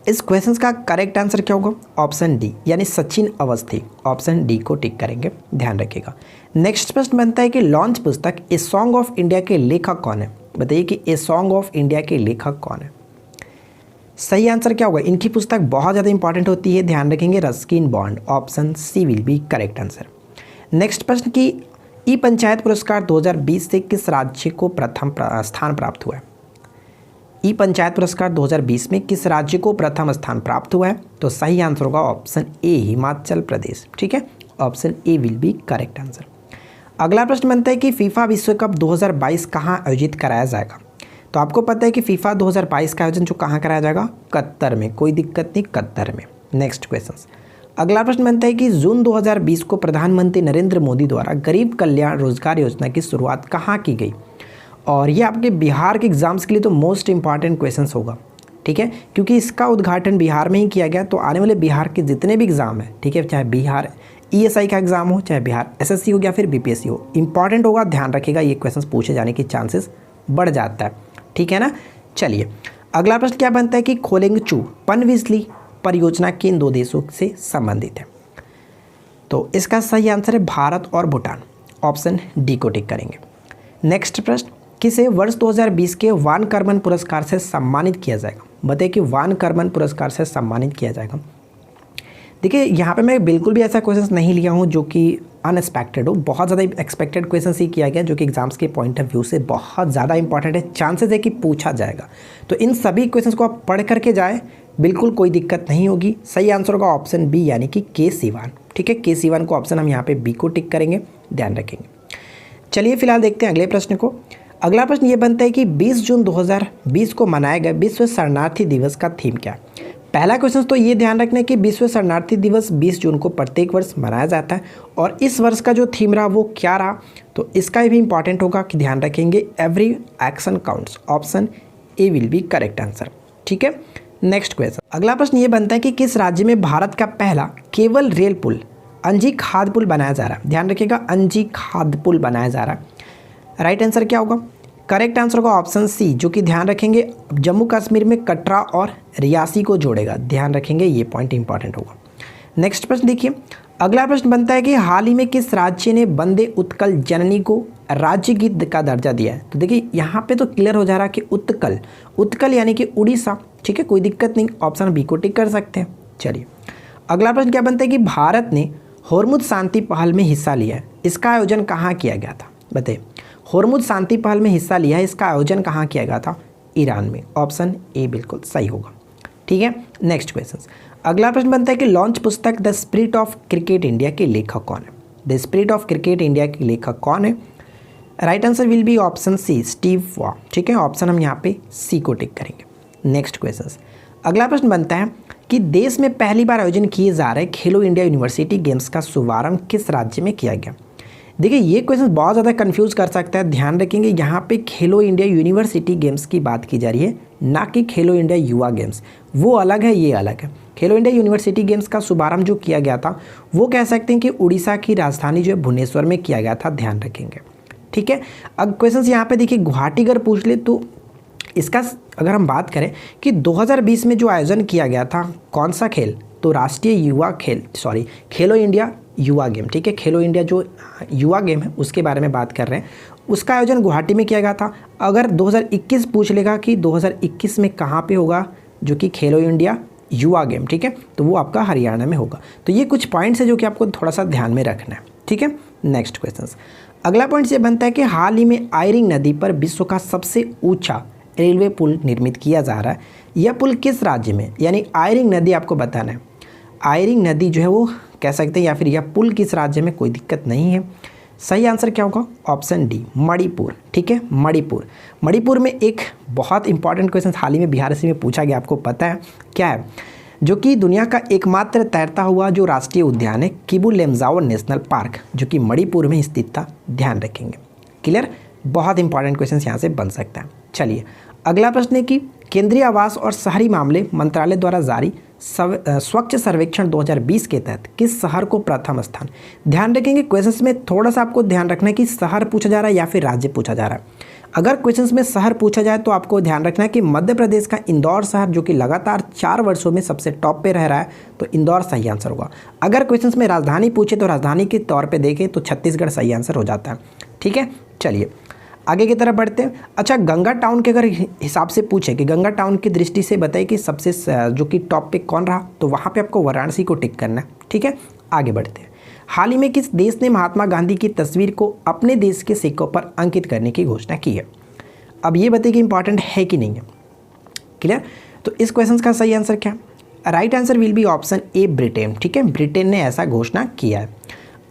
इस क्वेश्चन का करेक्ट आंसर क्या होगा? ऑप्शन डी, यानी सचिन अवस्थी। ऑप्शन डी को टिक करेंगे, ध्यान रखिएगा। नेक्स्ट प्रश्न बनता है कि लॉन्च पुस्तक ए सॉन्ग ऑफ इंडिया के लेखक कौन है? बताइए कि ए सॉन्ग ऑफ इंडिया के लेखक कौन है? सही आंसर क्या होगा? इनकी पुस्तक बहुत ज़्यादा इंपॉर्टेंट होती है, ध्यान रखेंगे, Ruskin Bond. Option C will be correct answer. Next प्रश्न की ई पंचायत पुरस्कार 2020 से किस राज्य को प्रथम स्थान प्राप्त हुआ है? ई पंचायत पुरस्कार 2020 में किस राज्य को प्रथम स्थान प्राप्त हुआ है? तो सही आंसर होगा ऑप्शन ए हिमाचल प्रदेश। ठीक है, option A will be correct answer. अगला प्रश्न बनता है कि फीफा विश्व कप 2022 कहाँ आयोजित कराया जाएगा? तो आपको पता है कि फीफा 2022 का आयोजन जो कहाँ कराया जाएगा? कतर में। कोई दिक्कत नहीं, कतर में। नेक्स्ट क्वेश्चन, अगला प्रश्न बनता है कि जून 2020 को प्रधानमंत्री नरेंद्र मोदी द्वारा गरीब कल्याण रोजगार योजना की शुरुआत कहाँ की गई? और ये आपके बिहार के एग्जाम्स के लिए तो मोस्ट इंपॉर्टेंट क्वेश्चन होगा, ठीक है, क्योंकि इसका उद्घाटन बिहार में ही किया गया। तो आने वाले बिहार के जितने भी एग्ज़ाम हैं, ठीक है, चाहे बिहार ESI का एग्ज़ाम हो, चाहे बिहार SSC हो या फिर BPSC हो, इंपॉर्टेंट होगा, ध्यान रखिएगा, ये क्वेश्चन पूछे जाने की चांसेस बढ़ जाता है, ठीक है ना। चलिए अगला प्रश्न क्या बनता है कि खोलेंगचू पनबिजली परियोजना किन दो देशों से संबंधित है? तो इसका सही आंसर है भारत और भूटान, ऑप्शन डी को टिक करेंगे। नेक्स्ट प्रश्न, किसे वर्ष 2020 के वान कर्मन पुरस्कार से सम्मानित किया जाएगा? बताइए कि वान कर्मन पुरस्कार से सम्मानित किया जाएगा। देखिए यहाँ पे मैं बिल्कुल भी ऐसा क्वेश्चन नहीं लिया हूँ जो कि अनएक्सपेक्टेड हो, बहुत ज़्यादा एक्सपेक्टेड क्वेश्चन ही किया गया जो कि एग्जाम्स के पॉइंट ऑफ व्यू से बहुत ज़्यादा इंपॉर्टेंट है, चांसेस है कि पूछा जाएगा। तो इन सभी क्वेश्चंस को आप पढ़ करके जाए, बिल्कुल कोई दिक्कत नहीं होगी। सही आंसर होगा ऑप्शन बी यानी कि के सिवान, ठीक है, के सिवान को ऑप्शन हम यहाँ पे बी को टिक करेंगे, ध्यान रखेंगे। चलिए फिलहाल देखते हैं अगले प्रश्न को। अगला प्रश्न ये बनता है कि 20 जून 2020 को मनाए गए विश्व शरणार्थी दिवस का थीम क्या है? पहला क्वेश्चन तो ये ध्यान रखना है कि विश्व शरणार्थी दिवस 20 जून को प्रत्येक वर्ष मनाया जाता है, और इस वर्ष का जो थीम रहा वो क्या रहा, तो इसका भी इंपॉर्टेंट होगा कि ध्यान रखेंगे every action counts, option A will be correct answer, ठीक है। नेक्स्ट क्वेश्चन, अगला प्रश्न ये बनता है कि किस राज्य में भारत का पहला केवल रेल पुल अंजी खाद पुल बनाया जा रहा है? ध्यान रखिएगा, अंजी खाद पुल बनाया जा रहा है। राइट आंसर क्या होगा? करेक्ट आंसर होगा ऑप्शन सी, जो कि ध्यान रखेंगे जम्मू कश्मीर में कटरा और रियासी को जोड़ेगा, ध्यान रखेंगे, ये पॉइंट इंपॉर्टेंट होगा। नेक्स्ट प्रश्न देखिए, अगला प्रश्न बनता है कि हाल ही में किस राज्य ने वंदे उत्कल जननी को राज्य गीत का दर्जा दिया है? तो देखिए यहाँ पे तो क्लियर हो जा रहा है कि उत्कल, उत्कल यानी कि उड़ीसा, ठीक है, कोई दिक्कत नहीं, ऑप्शन बी को टिक कर सकते हैं। चलिए अगला प्रश्न क्या बनता है कि भारत ने होर्मुज शांति पहल में हिस्सा लिया है, इसका आयोजन कहाँ किया गया था? बताइए, होर्मुज शांति पहल में हिस्सा लिया है, इसका आयोजन कहाँ किया गया था? ईरान में, ऑप्शन ए बिल्कुल सही होगा, ठीक है। नेक्स्ट क्वेश्चन, अगला प्रश्न बनता है कि लॉन्च पुस्तक the spirit of cricket India के लेखक कौन है? The spirit of cricket India के लेखक कौन है? Right answer will be option C, Steve Waugh, ठीक है, ऑप्शन हम यहाँ पे सी को टिक करेंगे। नेक्स्ट क्वेश्चन, अगला प्रश्न बनता है कि देश में पहली बार आयोजन किए जा रहे खेलो इंडिया यूनिवर्सिटी गेम्स का शुभारंभ किस राज्य में किया गया? देखिए ये क्वेश्चन बहुत ज़्यादा कंफ्यूज कर सकता है, ध्यान रखेंगे यहाँ पे खेलो इंडिया यूनिवर्सिटी गेम्स की बात की जा रही है, ना कि खेलो इंडिया युवा गेम्स, वो अलग है, ये अलग है। खेलो इंडिया यूनिवर्सिटी गेम्स का शुभारंभ जो किया गया था वो कह सकते हैं कि उड़ीसा की राजधानी जो है भुवनेश्वर में किया गया था, ध्यान रखेंगे, ठीक है। अब क्वेश्चन यहाँ पे देखिए गुवाहाटी अगर पूछ ले तो इसका अगर हम बात करें कि 2020 में जो आयोजन किया गया था कौन सा खेल, तो राष्ट्रीय युवा खेलो इंडिया युवा गेम, ठीक है, खेलो इंडिया जो युवा गेम है उसके बारे में बात कर रहे हैं, उसका आयोजन गुवाहाटी में किया गया था। अगर 2021 पूछ लेगा कि 2021 में कहाँ पे होगा जो कि खेलो इंडिया युवा गेम, ठीक है, तो वो आपका हरियाणा में होगा। तो ये कुछ पॉइंट्स है जो कि आपको थोड़ा सा ध्यान में रखना है, ठीक है। नेक्स्ट क्वेश्चन, अगला पॉइंट ये बनता है कि हाल ही में आयरिंग नदी पर विश्व का सबसे ऊँचा रेलवे पुल निर्मित किया जा रहा है, यह पुल किस राज्य में? यानी आयरिंग नदी आपको बताना है, आयरिंग नदी जो है वो कह सकते हैं, या फिर यह पुल किस राज्य में, कोई दिक्कत नहीं है। सही आंसर क्या होगा? ऑप्शन डी, मणिपुर, ठीक है, मणिपुर। मणिपुर में एक बहुत इंपॉर्टेंट क्वेश्चन हाल ही में बिहार से में पूछा गया, आपको पता है क्या है? जो कि दुनिया का एकमात्र तैरता हुआ जो राष्ट्रीय उद्यान है किबू लेमजाओ नेशनल पार्क, जो कि मणिपुर में स्थित था, ध्यान रखेंगे, क्लियर। बहुत इंपॉर्टेंट क्वेश्चन यहाँ से बन सकता है। चलिए अगला प्रश्न है कि केंद्रीय आवास और शहरी मामले मंत्रालय द्वारा जारी स्वच्छ सर्वेक्षण 2020 के तहत किस शहर को प्रथम स्थान? ध्यान रखेंगे क्वेश्चंस में थोड़ा सा आपको ध्यान रखना है कि शहर पूछा जा रहा है या फिर राज्य पूछा जा रहा है। अगर क्वेश्चंस में शहर पूछा जाए तो आपको ध्यान रखना है कि मध्य प्रदेश का इंदौर शहर जो कि लगातार 4 वर्षों में सबसे टॉप पे रह रहा है, तो इंदौर सही आंसर होगा। अगर क्वेश्चंस में राजधानी पूछे तो राजधानी के तौर पर देखें तो छत्तीसगढ़ सही आंसर हो जाता है, ठीक है। चलिए आगे की तरफ बढ़ते हैं। अच्छा, गंगा टाउन के अगर हिसाब से पूछे कि गंगा टाउन की दृष्टि से बताइए कि सबसे जो कि टॉप पे कौन रहा, तो वहाँ पे आपको वाराणसी को टिक करना है, ठीक है। आगे बढ़ते हैं। हाल ही में किस देश ने महात्मा गांधी की तस्वीर को अपने देश के सिक्कों पर अंकित करने की घोषणा की है? अब ये बताइए कि इंपॉर्टेंट है कि नहीं है, क्लियर। तो इस क्वेश्चन का सही आंसर क्या? Right answer will be option A, Britain, ठीक है, ब्रिटेन ने ऐसा घोषणा किया है।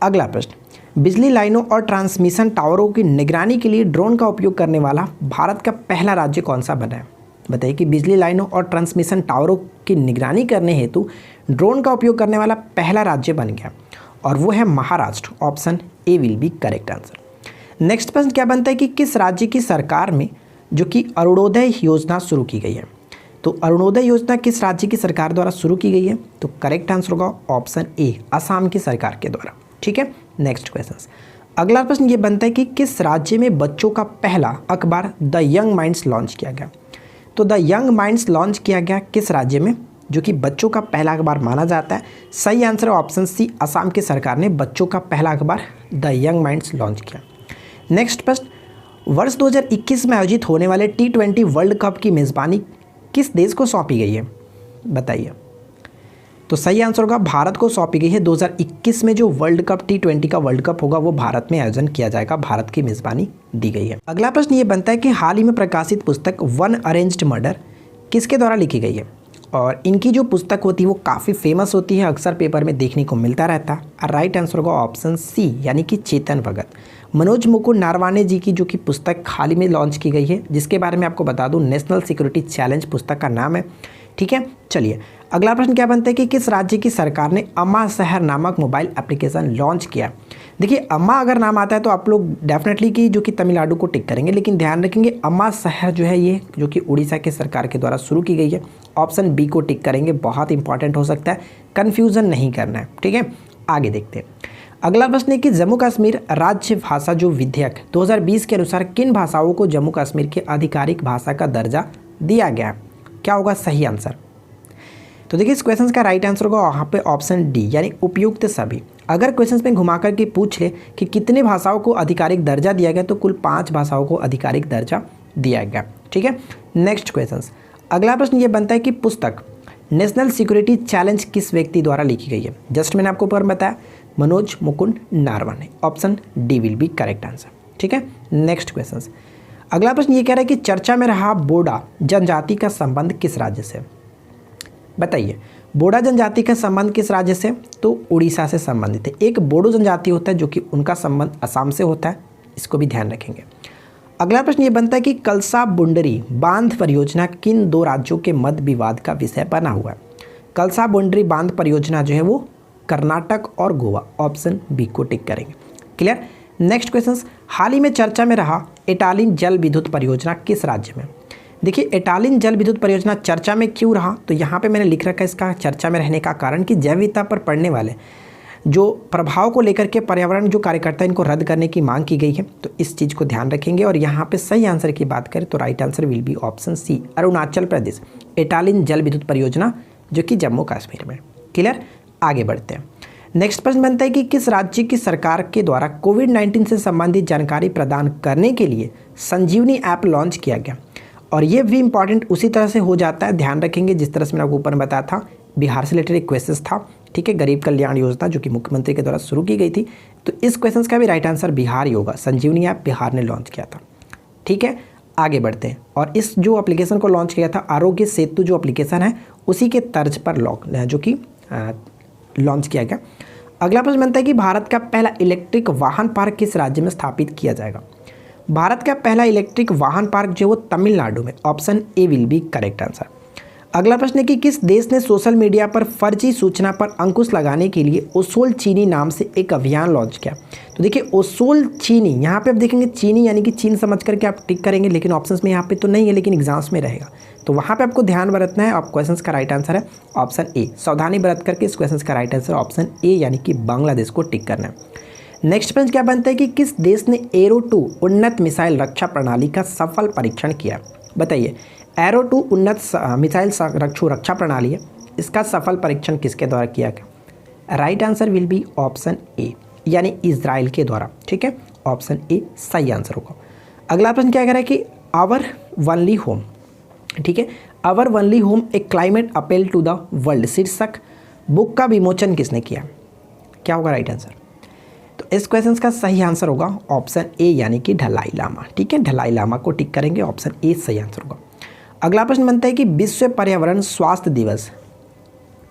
अगला प्रश्न, बिजली लाइनों और ट्रांसमिशन टावरों की निगरानी के लिए ड्रोन का उपयोग करने वाला भारत का पहला राज्य कौन सा बना है? बताइए कि बिजली लाइनों और ट्रांसमिशन टावरों की निगरानी करने हेतु ड्रोन का उपयोग करने वाला पहला राज्य बन गया और वो है Maharashtra. Option A will be correct answer. Next प्रश्न क्या बनता है कि किस राज्य की सरकार में जो कि अरुणोदय योजना शुरू की गई है। तो अरुणोदय योजना किस राज्य की सरकार द्वारा शुरू की गई है। तो करेक्ट आंसर होगा ऑप्शन ए असम की सरकार के द्वारा। ठीक है, नेक्स्ट क्वेश्चन। अगला प्रश्न ये बनता है कि किस राज्य में बच्चों का पहला अखबार द यंग माइंड्स लॉन्च किया गया। तो द यंग माइंड्स लॉन्च किया गया किस राज्य में, जो कि बच्चों का पहला अखबार माना जाता है। सही आंसर है ऑप्शन सी, असम की सरकार ने बच्चों का पहला अखबार द यंग माइंड्स लॉन्च किया। नेक्स्ट प्रश्न, वर्ष 2021 में आयोजित होने वाले T20 वर्ल्ड कप की मेज़बानी किस देश को सौंपी गई है, बताइए। तो सही आंसर होगा भारत को सौंपी गई है। 2021 में जो वर्ल्ड कप T20 का वर्ल्ड कप होगा वो भारत में आयोजन किया जाएगा, भारत की मेज़बानी दी गई है। अगला प्रश्न ये बनता है कि हाल ही में प्रकाशित पुस्तक वन अरेंज्ड मर्डर किसके द्वारा लिखी गई है। और इनकी जो पुस्तक होती है वो काफ़ी फेमस होती है, अक्सर पेपर में देखने को मिलता रहता है। राइट आंसर होगा ऑप्शन सी यानी कि चेतन भगत। मनोज मुकुंद नारवाने जी की जो कि पुस्तक हाल ही में लॉन्च की गई है, जिसके बारे में आपको बता दूं नेशनल सिक्योरिटी चैलेंज पुस्तक का नाम है। ठीक है, चलिए अगला प्रश्न क्या बनता है कि किस राज्य की सरकार ने अम्मा शहर नामक मोबाइल एप्लीकेशन लॉन्च किया। देखिए अम्मा अगर नाम आता है तो आप लोग डेफिनेटली कि जो कि तमिलनाडु को टिक करेंगे, लेकिन ध्यान रखेंगे अम्मा शहर जो है ये जो कि उड़ीसा की सरकार के द्वारा शुरू की गई है। ऑप्शन बी को टिक करेंगे, बहुत इंपॉर्टेंट हो सकता है, कन्फ्यूज़न नहीं करना है। ठीक है, आगे देखते हैं। अगला प्रश्न है कि जम्मू कश्मीर राज्य भाषा जो विधेयक 2020 के अनुसार किन भाषाओं को जम्मू कश्मीर की आधिकारिक भाषा का दर्जा दिया गया है। क्या होगा सही आंसर। तो देखिए इस क्वेश्चन का राइट आंसर होगा वहाँ पे ऑप्शन डी यानी उपयुक्त सभी। अगर क्वेश्चन में घुमा करके पूछ ले कि कितने भाषाओं को आधिकारिक दर्जा दिया गया तो कुल 5 भाषाओं को आधिकारिक दर्जा दिया गया। ठीक है, नेक्स्ट क्वेश्चन। अगला प्रश्न ये बनता है कि पुस्तक नेशनल सिक्योरिटी चैलेंज किस व्यक्ति द्वारा लिखी गई है। जस्ट मैंने आपको ऊपर बताया Manoj Mukund Naravane. Option D will be correct answer. ठीक है, नेक्स्ट क्वेश्चन। अगला प्रश्न ये कह रहा है कि चर्चा में रहा बोडा जनजाति का संबंध किस राज्य से, बताइए। बोडा जनजाति का संबंध किस राज्य से, तो उड़ीसा से संबंधित है। एक बोडो जनजाति होता है जो कि उनका संबंध असम से होता है, इसको भी ध्यान रखेंगे। अगला प्रश्न ये बनता है कि कलसा बुंडरी बांध परियोजना किन 2 राज्यों के मध्य विवाद का विषय बना हुआ है। कलसा बुंडरी बांध परियोजना जो है वो कर्नाटक और गोवा। ऑप्शन बी को टिक करेंगे। Clear, next question. हाल ही में चर्चा में रहा एटालिन जल विद्युत परियोजना किस राज्य में। देखिए एटालिन जल विद्युत परियोजना चर्चा में क्यों रहा, तो यहाँ पे मैंने लिख रखा है इसका चर्चा में रहने का कारण कि जैव विविधता पर पड़ने वाले जो प्रभाव को लेकर के पर्यावरण जो कार्यकर्ता इनको रद्द करने की मांग की गई है, तो इस चीज़ को ध्यान रखेंगे। और यहाँ पे सही आंसर की बात करें तो right answer will be option C Arunachal Pradesh Etalin जल विद्युत परियोजना जो कि जम्मू कश्मीर में। क्लियर, आगे बढ़ते हैं। नेक्स्ट प्रश्न बनता है कि किस राज्य की सरकार के द्वारा कोविड-19 से संबंधित जानकारी प्रदान करने के लिए संजीवनी ऐप लॉन्च किया गया। और ये भी इंपॉर्टेंट उसी तरह से हो जाता है, ध्यान रखेंगे जिस तरह से मैंने आपको ऊपर बताया था बिहार से रिलेटेड एक क्वेश्चन था। ठीक है, गरीब कल्याण योजना जो कि मुख्यमंत्री के द्वारा शुरू की गई थी, तो इस क्वेश्चन का भी राइट आंसर बिहार ही होगा। संजीवनी ऐप बिहार ने लॉन्च किया था। ठीक है, आगे बढ़ते हैं। और इस जो एप्लीकेशन को लॉन्च किया था आरोग्य सेतु जो एप्लीकेशन है उसी के तर्ज पर जो कि लॉन्च किया गया। अगला प्रश्न बनता है कि भारत का पहला इलेक्ट्रिक वाहन पार्क किस राज्य में स्थापित किया जाएगा। भारत का पहला इलेक्ट्रिक वाहन पार्क जो वो तमिलनाडु में। Option A will be correct answer. अगला प्रश्न है कि किस देश ने सोशल मीडिया पर फर्जी सूचना पर अंकुश लगाने के लिए ओसोल चीनी नाम से एक अभियान लॉन्च किया। तो देखिए ओसोल चीनी, यहाँ पे आप देखेंगे चीनी यानी कि चीन समझ करके आप टिक करेंगे, लेकिन ऑप्शंस में यहाँ पे तो नहीं है, लेकिन एग्जाम्स में रहेगा, तो वहाँ पे आपको ध्यान बरतना है। आप क्वेश्चन का राइट आंसर है ऑप्शन ए। सावधानी बरत करके इस क्वेश्चन का राइट आंसर ऑप्शन ए यानी कि बांग्लादेश को टिक करना है। नेक्स्ट प्रश्न क्या बनता है कि किस देश ने एरो 2 उन्नत मिसाइल रक्षा प्रणाली का सफल परीक्षण किया, बताइए। एरो 2 उन्नत मिसाइल रक्षा प्रणाली है, इसका सफल परीक्षण किसके द्वारा किया गया। Right answer will be option A यानी इजराइल के द्वारा। ठीक है, ऑप्शन ए सही आंसर होगा। अगला प्रश्न क्या कह रहा है कि आवर वनली होम, ठीक है, our only home a climate appeal to the world शीर्षक बुक का विमोचन किसने किया, क्या होगा राइट आंसर। तो इस क्वेश्चन का सही आंसर होगा ऑप्शन ए यानी कि ढलाई लामा। ठीक है, ढलाई लामा को टिक करेंगे, ऑप्शन ए सही आंसर होगा। अगला प्रश्न बनता है कि विश्व पर्यावरण स्वास्थ्य दिवस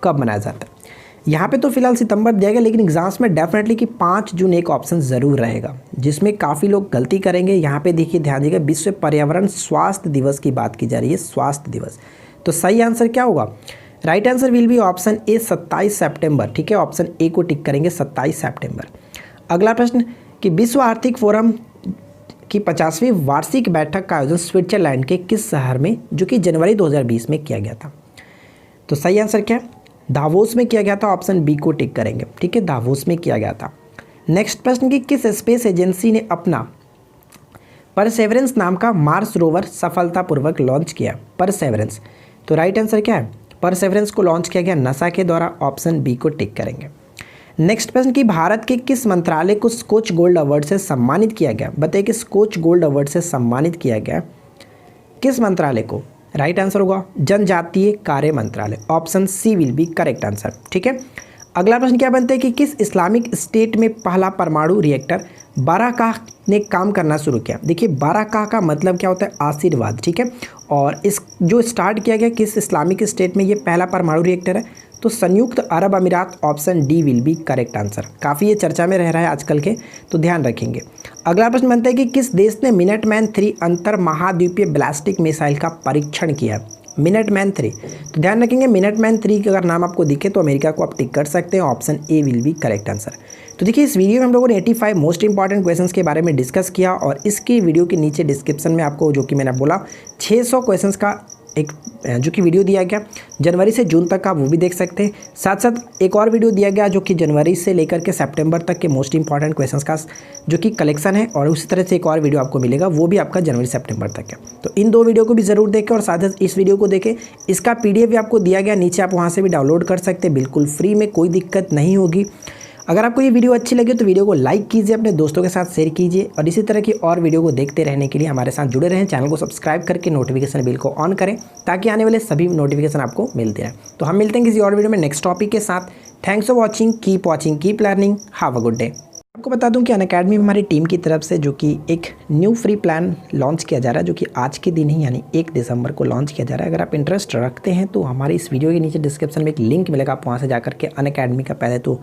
कब मनाया जाता है। यहाँ पे तो फिलहाल सितंबर दिया गया, लेकिन एग्जाम्स में डेफिनेटली कि 5 जून एक ऑप्शन ज़रूर रहेगा, जिसमें काफ़ी लोग गलती करेंगे। यहाँ पे देखिए ध्यान दीजिएगा, विश्व पर्यावरण स्वास्थ्य दिवस की बात की जा रही है, स्वास्थ्य दिवस। तो सही आंसर क्या होगा, right answer will be option A 27 सितंबर। ठीक है, ऑप्शन ए को टिक करेंगे 27 सितंबर। अगला प्रश्न कि विश्व आर्थिक फोरम की 50वीं वार्षिक बैठक का आयोजन स्विट्जरलैंड के किस शहर में, जो कि जनवरी 2020 में किया गया था? तो सही आंसर क्या है? दावोस में किया गया था, ऑप्शन बी को टिक करेंगे। ठीक है, दावोस में किया गया था। नेक्स्ट प्रश्न कि किस स्पेस एजेंसी ने अपना परसेवरेंस नाम का मार्स रोवर सफलतापूर्वक लॉन्च किया? परसेवरेंस, तो राइट आंसर क्या है? परसेवरेंस को लॉन्च किया गया नासा के द्वारा, ऑप्शन बी को टिक करेंगे। नेक्स्ट प्रश्न कि भारत के किस मंत्रालय को स्कोच गोल्ड अवार्ड से सम्मानित किया गया? बताइए कि स्कोच गोल्ड अवार्ड से सम्मानित किया गया किस मंत्रालय को? राइट आंसर होगा जनजातीय कार्य मंत्रालय, option C will be correct answer. ठीक है, अगला प्रश्न क्या बनता है कि किस इस्लामिक स्टेट में पहला परमाणु रिएक्टर बाराकाह ने काम करना शुरू किया? देखिए बाराकाह का मतलब क्या होता है? आशीर्वाद। ठीक है, और इस जो स्टार्ट किया गया किस इस्लामिक स्टेट में ये पहला परमाणु रिएक्टर है? तो संयुक्त अरब अमीरात, option D will be correct answer. काफ़ी ये चर्चा में रह रहा है आजकल के, तो ध्यान रखेंगे। अगला प्रश्न बनता है कि किस देश ने मिनटमैन 3 अंतर महाद्वीपीय बैलिस्टिक मिसाइल का परीक्षण किया? मिनटमैन 3, तो ध्यान रखेंगे मिनटमैन 3 का अगर नाम आपको दिखे तो अमेरिका को आप टिक कर सकते हैं, option A will be correct answer. तो देखिए इस वीडियो में हम लोगों ने 85 मोस्ट इंपॉर्टेंट क्वेश्चंस के बारे में डिस्कस किया, और इसकी वीडियो के नीचे डिस्क्रिप्शन में आपको, जो कि मैंने बोला 600 क्वेश्चंस का एक जो कि वीडियो दिया गया जनवरी से जून तक का, वो भी देख सकते हैं। साथ साथ एक और वीडियो दिया गया जो कि जनवरी से लेकर के सितंबर तक के मोस्ट इंपॉर्टेंट क्वेश्चंस का जो कि कलेक्शन है, और उसी तरह से एक और वीडियो आपको मिलेगा, वो भी आपका जनवरी से सितंबर तक है। तो इन 2 वीडियो को भी ज़रूर देखें, और साथ ही इस वीडियो को देखें। इसका PDF भी आपको दिया गया नीचे, आप वहाँ से भी डाउनलोड कर सकते हैं, बिल्कुल फ्री में, कोई दिक्कत नहीं होगी। अगर आपको ये वीडियो अच्छी लगे तो वीडियो को लाइक कीजिए, अपने दोस्तों के साथ शेयर कीजिए, और इसी तरह की और वीडियो को देखते रहने के लिए हमारे साथ जुड़े रहें। चैनल को सब्सक्राइब करके नोटिफिकेशन बिल को ऑन करें, ताकि आने वाले सभी नोटिफिकेशन आपको मिलते रहें। तो हम मिलते हैं किसी और वीडियो में नेक्स्ट टॉपिक के साथ। Thanks for watching, keep learning, have a good day. आपको बता दूं कि अनअकैडमी में हमारी टीम की तरफ से जो कि एक न्यू फ्री प्लान लॉन्च किया जा रहा है, जो कि आज के दिन ही यानी 1 दिसंबर को लॉन्च किया जा रहा है। अगर आप इंटरेस्ट रखते हैं तो हमारे इस वीडियो के नीचे डिस्क्रिप्शन में एक लिंक मिलेगा, आप वहाँ से जाकर के अनअकैडमी का पहले तो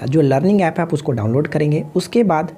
जो लर्निंग ऐप है आप उसको डाउनलोड करेंगे। उसके बाद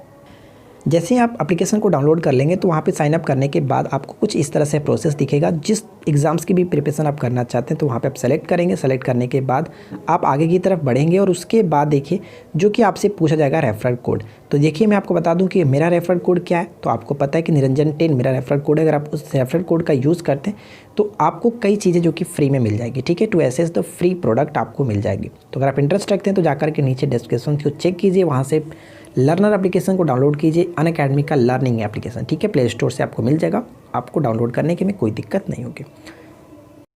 जैसे ही आप एप्लीकेशन को डाउनलोड कर लेंगे तो वहाँ पे साइन अप करने के बाद आपको कुछ इस तरह से प्रोसेस दिखेगा। जिस एग्ज़ाम्स की भी प्रिपरेशन आप करना चाहते हैं तो वहाँ पे आप सेलेक्ट करेंगे। सेलेक्ट करने के बाद आप आगे की तरफ बढ़ेंगे, और उसके बाद देखिए जो कि आपसे पूछा जाएगा रेफरल कोड। तो देखिए मैं आपको बता दूं कि मेरा रेफरल कोड क्या है। तो आपको पता है कि निरंजन 10 मेरा रेफरल कोड है। अगर आप उस रेफरल कोड का यूज़ करते हैं तो आपको कई चीज़ें जो कि फ्री में मिल जाएगी। ठीक है, to access the free product आपको मिल जाएगी। तो अगर आप इंटरेस्ट रखते हैं तो जाकर के नीचे डिस्क्रिप्शन को चेक कीजिए, वहाँ से लर्नर एप्लीकेशन को डाउनलोड कीजिए, अनअकैडमी का लर्निंग एप्लीकेशन। ठीक है, प्ले स्टोर से आपको मिल जाएगा, आपको डाउनलोड करने के में कोई दिक्कत नहीं होगी।